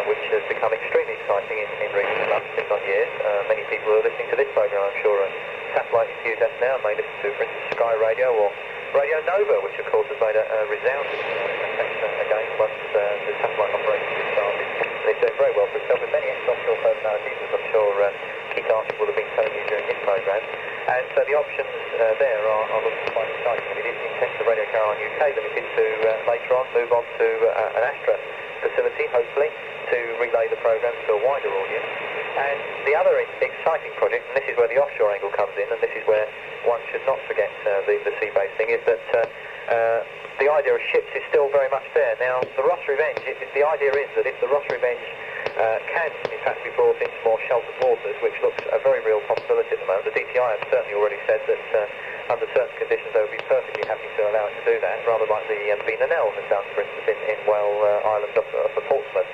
which has become extremely exciting in recent months, if not years. Many people who are listening to this program, I'm sure, are satellite enthusiasts now, may listen to, for instance, Sky Radio or Radio Nova, which of course has made a resounding success again once the satellite operation started. and it's doing very well for itself with many ex-offshore personalities, as I'm sure Keith Archie will have been telling you during his programme. And so the options there are looking quite exciting. It is the intention of Radio Caroline UK Limited to later on move on to an Astra facility, hopefully, to relay the programme to a wider audience. And the other exciting project, and this is where the offshore angle comes in, and this is where one should not forget the sea-based thing, is that the idea of ships is still very much there. Now, the Ross Revenge, the idea is that if the Ross Revenge can, in fact, be brought into more sheltered waters, which looks a very real possibility at the moment. The DTI have certainly already said that under certain conditions they would be perfectly happy to allow it to do that, rather like the MV Nanell has done, for instance, in Whale Island off of Portsmouth.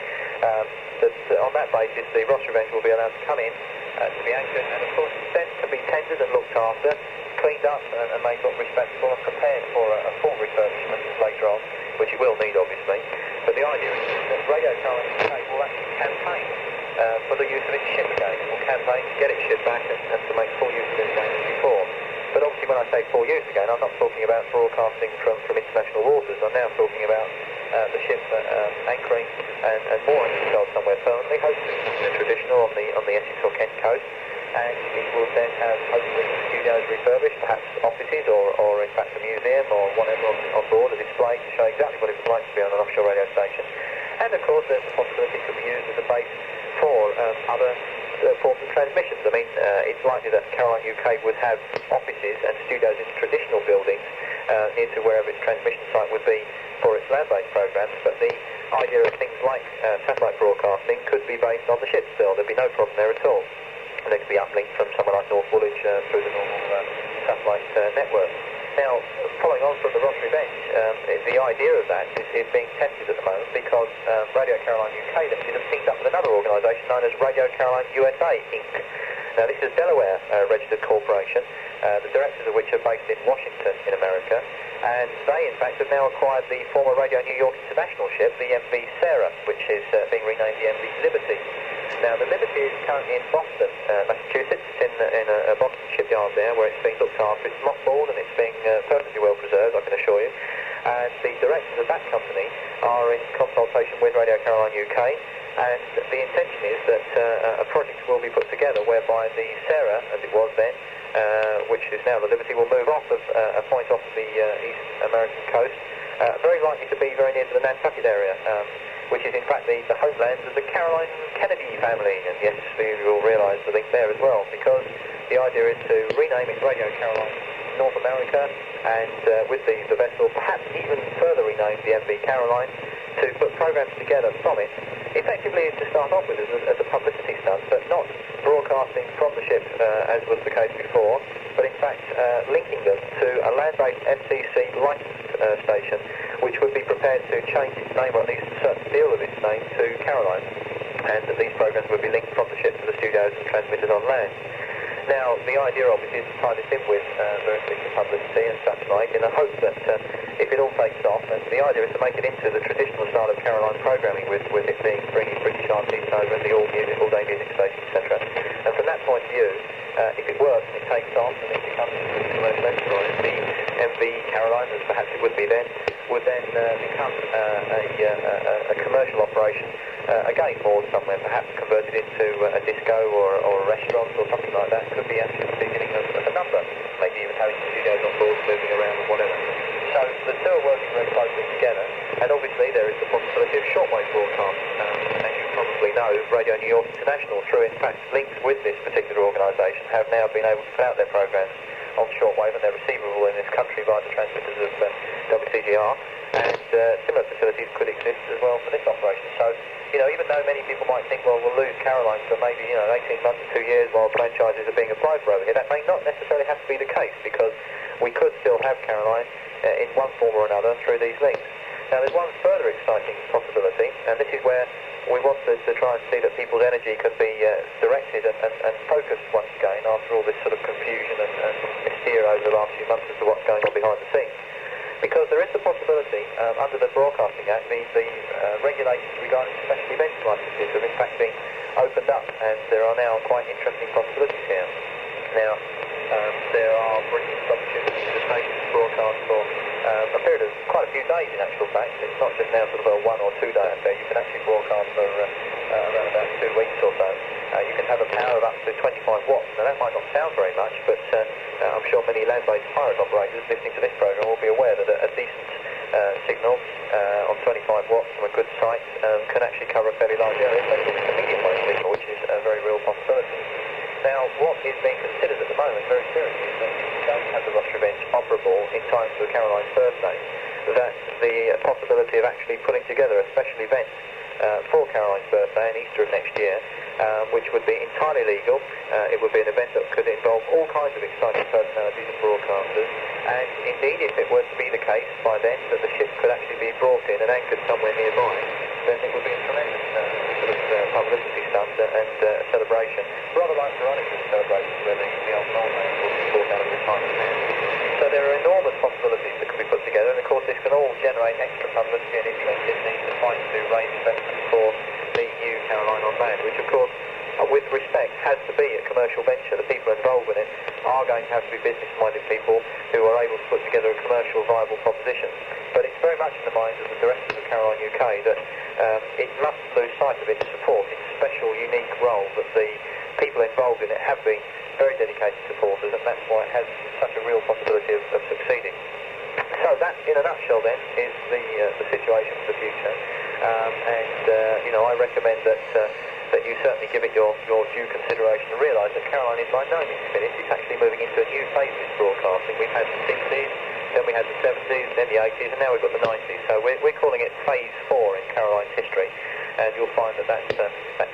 That on that basis, the Ross Revenge will be allowed to come in, to be anchored, and of course then to be tended and looked after, cleaned up and made look respectable and prepared for a full refurbishment later on, which it will need, obviously. But the idea is that Radio Caroline UK will actually campaign for the use of its ship again. It will campaign to get its ship back and to make full use of it again as before. But obviously when I say full use again, I'm not talking about broadcasting from international waters. I'm now talking about the ship anchoring and mooring itself somewhere permanently, hopefully in the traditional on the Essex or Kent coast. And it will then have hopefully studios refurbished, perhaps offices or in fact a museum or whatever on board, a display to show exactly what it would like to be on an offshore radio station. And of course there's the possibility it could be used as a base for other forms of transmissions. I mean, it's likely that Caroline UK would have offices and studios in traditional buildings near to wherever its transmission site would be for its land-based programmes, but the idea of things like satellite broadcasting could be based on the ship still. There'd be no problem there at all. And they could be uplinked from somewhere like North Woolwich through the normal satellite network. Now, following on from the Ross Revenge, the idea of that is being tested at the moment because Radio Caroline UK Limited have teamed up with another organisation known as Radio Caroline USA Inc. Now, this is a Delaware registered corporation, the directors of which are based in Washington in America, and they, in fact, have now acquired the former Radio New York International ship, the MV Sarah, which is being renamed the MV Liberty. Now, the Liberty is currently in Boston, Massachusetts. It's in a Boston shipyard there where it's being looked after. It's mothballed and it's being perfectly well preserved, I can assure you. And the directors of that company are in consultation with Radio Caroline UK, and the intention is that a project will be put together whereby the Sarah, as it was then, which is now the Liberty, will move off of a point off of the East American coast, very likely to be very near to the Nantucket area, which is in fact the homeland of the Caroline Kennedy family. And yes, you will realise the link there as well, because the idea is to rename it Radio Caroline North America, and with the vessel perhaps even further renamed the MV Caroline, to put programmes together from it, effectively to start off with as a publicity stunt, but not broadcasting from the ship as was the case before, but in fact linking them to a land-based FCC licensed station, which would be prepared to change its name, or at least a certain deal of its name, to Caroline, and that these programmes would be linked from the ship to the studios and transmitted on land. Now, the idea obviously is to tie this in with various bits of publicity and such like, in the hope that if it all takes off, and the idea is to make it into the traditional style of Caroline programming, with it being bringing British artists over and the all-day music station, etc. And from that point of view, if it works and it takes off and it becomes a commercial enterprise, the MV Caroline, as perhaps it would be then, would then become a commercial operation, again moored somewhere, perhaps converted into a disco or a restaurant or something like that. Could be actually the beginning of a number, maybe even having studios on board, moving around or whatever. So the two are working very closely together, and obviously there is the possibility of shortwave broadcast. As you probably know, Radio New York International, through in fact links with this particular organisation, have now been able to put out their programmes on shortwave, and they're receivable in this country via the transmitters of WCGR, and similar facilities could exist as well for this operation. So, you know, even though many people might think, well, we'll lose Caroline for maybe, 18 months, 2 years while franchises are being applied for over here, that may not necessarily have to be the case, because we could still have Caroline in one form or another through these links. Now, there's one further exciting possibility, and this is where we want to try and see that people's energy can be directed and focused once again after all this sort of confusion and mystere over the last few months as to what's going on behind the scenes. Because there is the possibility, under the Broadcasting Act, the regulations regarding special events licences have in fact been opened up, and there are now quite interesting possibilities here. Now, there are, for instance, opportunities for the station to broadcast for a period of quite a few days in actual fact. It's not just now sort of a 1 or 2 day affair. You can actually broadcast for I'm sure many land-based pirate operators listening to this program will be aware that a decent signal on 25 watts from a good site can actually cover a fairly large area, especially with the medium-wave signal, which is a very real possibility. Now, what is being considered at the moment very seriously is that if you don't have the rostral events operable in time for Caroline's birthday, that the possibility of actually putting together a special event for Caroline's birthday and Easter of next year, which would be entirely legal. It would be an event that could involve all kinds of exciting personalities and broadcasters, and indeed if it were to be the case by then that the ship could actually be brought in and anchored somewhere nearby, then it would be a tremendous sort of publicity stunt and celebration, rather like Veronica's celebration where the old Norman will be brought out of retirement now. So there are enormous possibilities that could be put together, and of course this can all generate extra publicity and interest in the fight to raise investment for the new Caroline on land, which of course, with respect, has to be a commercial venture. The people involved with it are going to have to be business-minded people who are able to put together a commercial viable proposition. But it's very much in the minds of the directors of Caroline UK that it must lose sight of its support, its special, unique role that the people involved in it have been very dedicated supporters, and that's why it has such a real possibility of succeeding. So that, in a nutshell, then, is the situation for the future. I recommend that you certainly give it your due consideration and realise that Caroline is by no means finished. It's actually moving into a new phase of its broadcasting. We've had the 60s, then we had the 70s, then the 80s, and now we've got the 90s. So we're calling it Phase 4 in Caroline's history, and you'll find that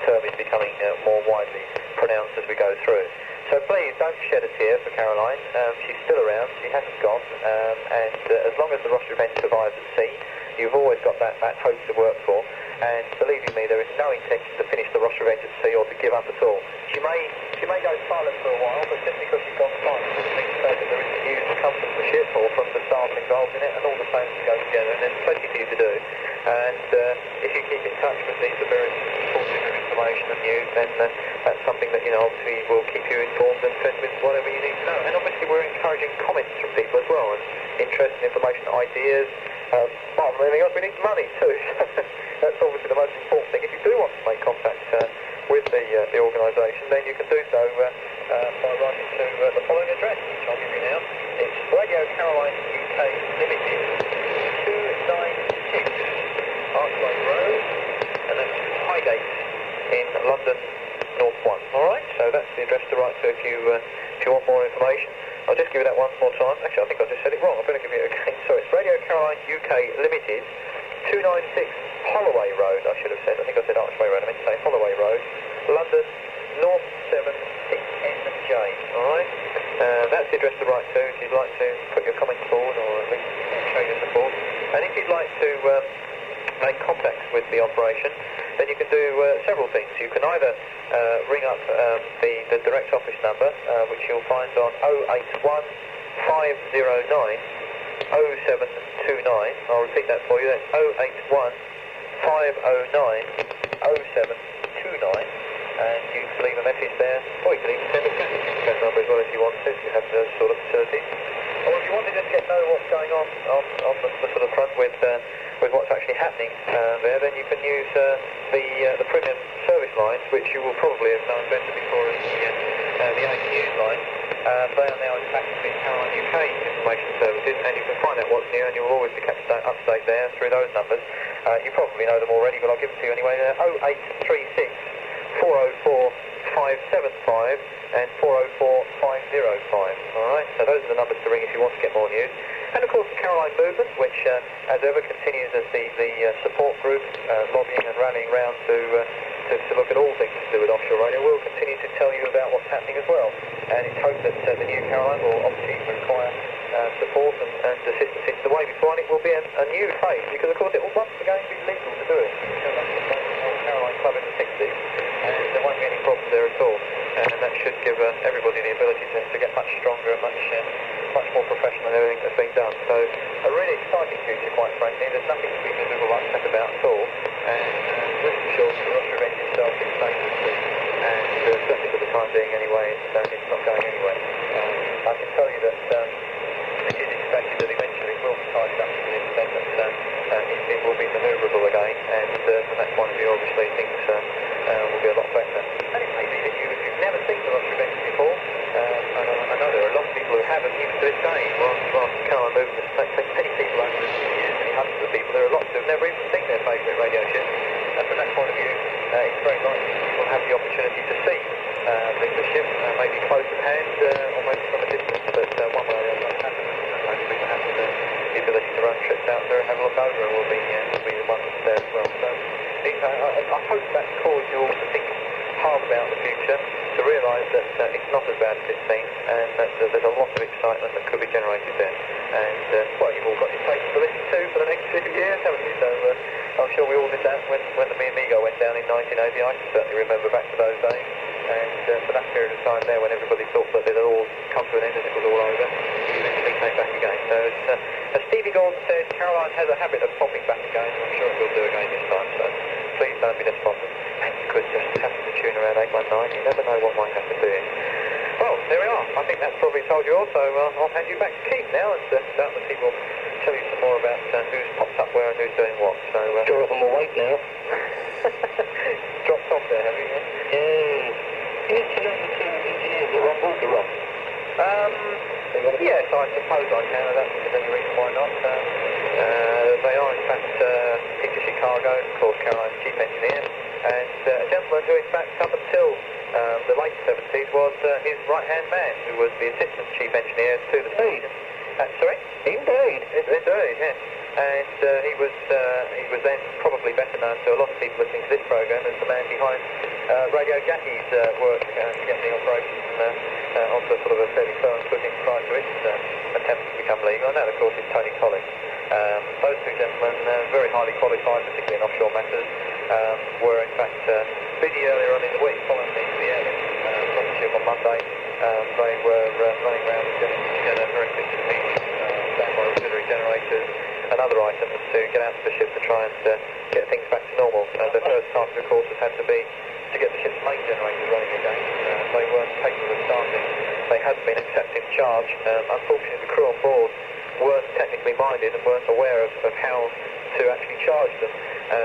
term is becoming more widely pronounced as we go through. So please don't shed a tear for Caroline. She's still around, she hasn't gone, and as long as the roster event survives at sea, you've always got that hope to work for. And believe you me, there is no intention to finish the roster event at sea or to give up at all. She may go silent for a while, but just because she's gone silent doesn't mean to say that there isn't news to come from the ship or from the staff involved in it, and all the plans to go together, and there's plenty for you to do. And if you keep in touch with the various sources of information and news, then that's something that, obviously will keep you informed and fed with whatever you need to know. And obviously we're encouraging comments from people as well, and interest and information, ideas. Apart from anything else, we need money too. That's obviously the most important thing. If you do want to make contact with the organisation, then you can do so by writing to the following address, which I'll give you now. It's Radio Caroline UK Limited, 296 Archway Road, and that's Highgate in London, North 1. Alright, so that's the address to write to if you want more information. I'll just give you that once more time. Actually, I think I just said it wrong. I better give you it again. So it's Radio Caroline UK Limited, 296 Holloway Road, I should have said. I think I said Archway Road. I meant to say Holloway Road, London, North 7 6NJ. Alright? That's the address to write to if you'd like to put your comments forward or at least show your support. And if you'd like to make contact with the operation, then you can do several things. You can either ring up the direct office number, which you'll find on 081 509 0729. I'll repeat that for you. That's 081 509 0729. And you can leave a message there, or you can even send a text number as well if you want to, if you have those sort of facilities. Or if you wanted to just know what's going on the sort of front with what's actually happening there, then you can use the premium service lines, which you will probably have known better before as the AP News line. They are now attached to Caroline UK information services, and you can find out what's new, and you'll always be kept up to date there through those numbers. You probably know them already, but I'll give them to you anyway. 0836 404 575 and 404 505. Alright, so those are the numbers to ring if you want to get more news. And of course the Caroline movement, which as ever continues as the support group, lobbying and rallying round to look at all things to do with offshore radio. We'll continue to tell you about what's happening as well. And it's hoped that the new Caroline will obviously require support and assistance into the way before, and it will be a new phase, because of course it will once again be legal to do it. Caroline Club in the 60s, and there won't be any problems there at all. And that should give everybody the ability to get much stronger and much more professional than everything that's been done. So a really exciting future, quite frankly. There's nothing to be miserable or upset about at all. And rest assured, the roster event itself is safe and free. And certainly for the time being anyway, it's not going anywhere. I can tell you that it is expected that eventually it will be tidied up to the extent that it will be manoeuvrable again. And from that point of view, obviously, things will be a lot better. And it may be that you've never seen the roster event before. I know there are a lot of people who haven't even to this day. Whilst Caroline moved many people over the years, many hundreds of people, there are lots who've never even seen their favourite radio ship. And from that point of view, it's very likely people have the opportunity to see the ship, maybe close at hand or maybe from a distance, but one way or the other that's happened. Most people have the ability to run trips out there and have a look over, and we'll be the ones there as well. So I hope that's caused you all to think hard about the future, to realise that it's not as bad as it seems, and that there's a lot of excitement that could be generated there. And, well, you've all got your tapes to listen to for the next few years, haven't you? So I'm sure we all did that when the Me Amigo went down in 1980. I can certainly remember back to those days. And for that period of time there, when everybody thought that it had all come to an end and it was all over, he eventually came back again. So as Stevie Gordon said, Caroline has a habit of popping back again, and I'm sure it will do again this time. So please don't be despondent. And you could just happen to tune around 819. You never know what might happen to you. Well, there we are. I think that's probably told you all. So I'll hand you back to Keith now, and doubtless he will tell you some more about who's popped up where and who's doing what. So Draw up on my weight now. dropped off there, have you? Yeah. Can you tell us the two engineers that run water run? Yes, I suppose I can. I don't think there's any reason why not. They are, in fact, Peter Chicago, of course, Caroline's chief engineer, and a gentleman who, in fact, up until the late 70s was his right-hand man, who was the assistant chief engineer to the station. Sorry? Indeed. Indeed, yes. And he was then probably better known to a lot of people listening to this programme as the man behind Radio Jackie's work to get the operation onto sort of a fairly firm footing prior to its attempt to become legal. And that, of course, is Tony Collins. Those two gentlemen, very highly qualified, particularly in offshore matters, were in fact busy earlier on in the week following the airlift from the ship on Monday. They were running around and getting together very bits and pieces, standby auxiliary generators and other items to get out to the ship to try and get things back to normal. The first task, of course, has had to be to get the ship's main generators running again. They weren't capable of starting. They hadn't been accepted in charge. Unfortunately, the crew on board weren't technically minded and weren't aware of how to actually charge them.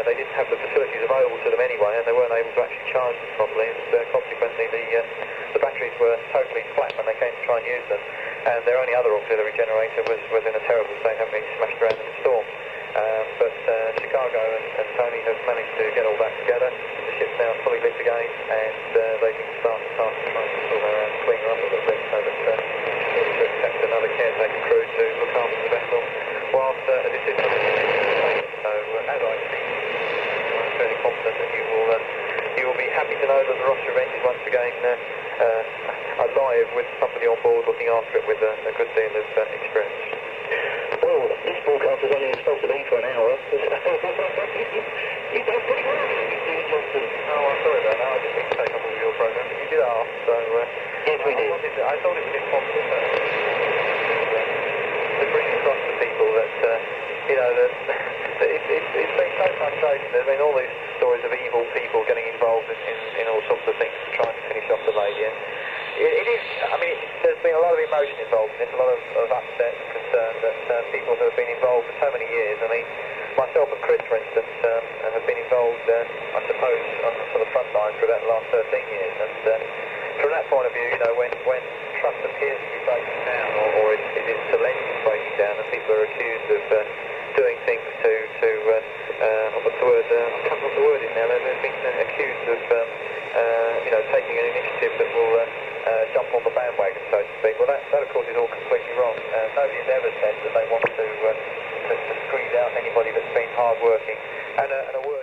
They didn't have the facilities available to them anyway, and they weren't able to actually charge them properly, and consequently the batteries were totally flat when they came to try and use them, and their only other auxiliary generator was in a terrible state, having been smashed around in the storm. But Chicago and Tony have managed to get all that together. The ship's now fully lit again, and they can start the task of trying to sort of clean her up a little bit, so that we need to accept another caretaker crew to look after the vessel whilst a decision on the So as I speak, I'm fairly confident that you will be happy to know that the roster of engines once again alive with somebody on board looking after it with a good deal of experience. Well, this broadcast is only supposed to be for an hour. You done pretty well, Justin. Oh, I'm sorry about that. I didn't mean to take up all your programme, but you did ask, so... yes, we did. I thought it was important to bring across to people that, that it's been so frustrating. There's been all these stories of evil people getting involved in all sorts of things to try and finish off the lady. It is, I mean, there's been a lot of emotion involved in it, a lot of upset and concern that people who have been involved for so many years. I mean, myself and Chris, for instance, have been involved, I suppose, on the front line for about the last 13 years. And from that point of view, when trust appears to be breaking down, or it is allegedly breaking down, and people are accused of doing things to what's the word? I can't remember what the word is now. They've been accused of, taking an initiative that will jump on the bandwagon, so to speak. Well, that of course is all completely wrong. Nobody's ever said that they want to squeeze out anybody that's been hard working. And a word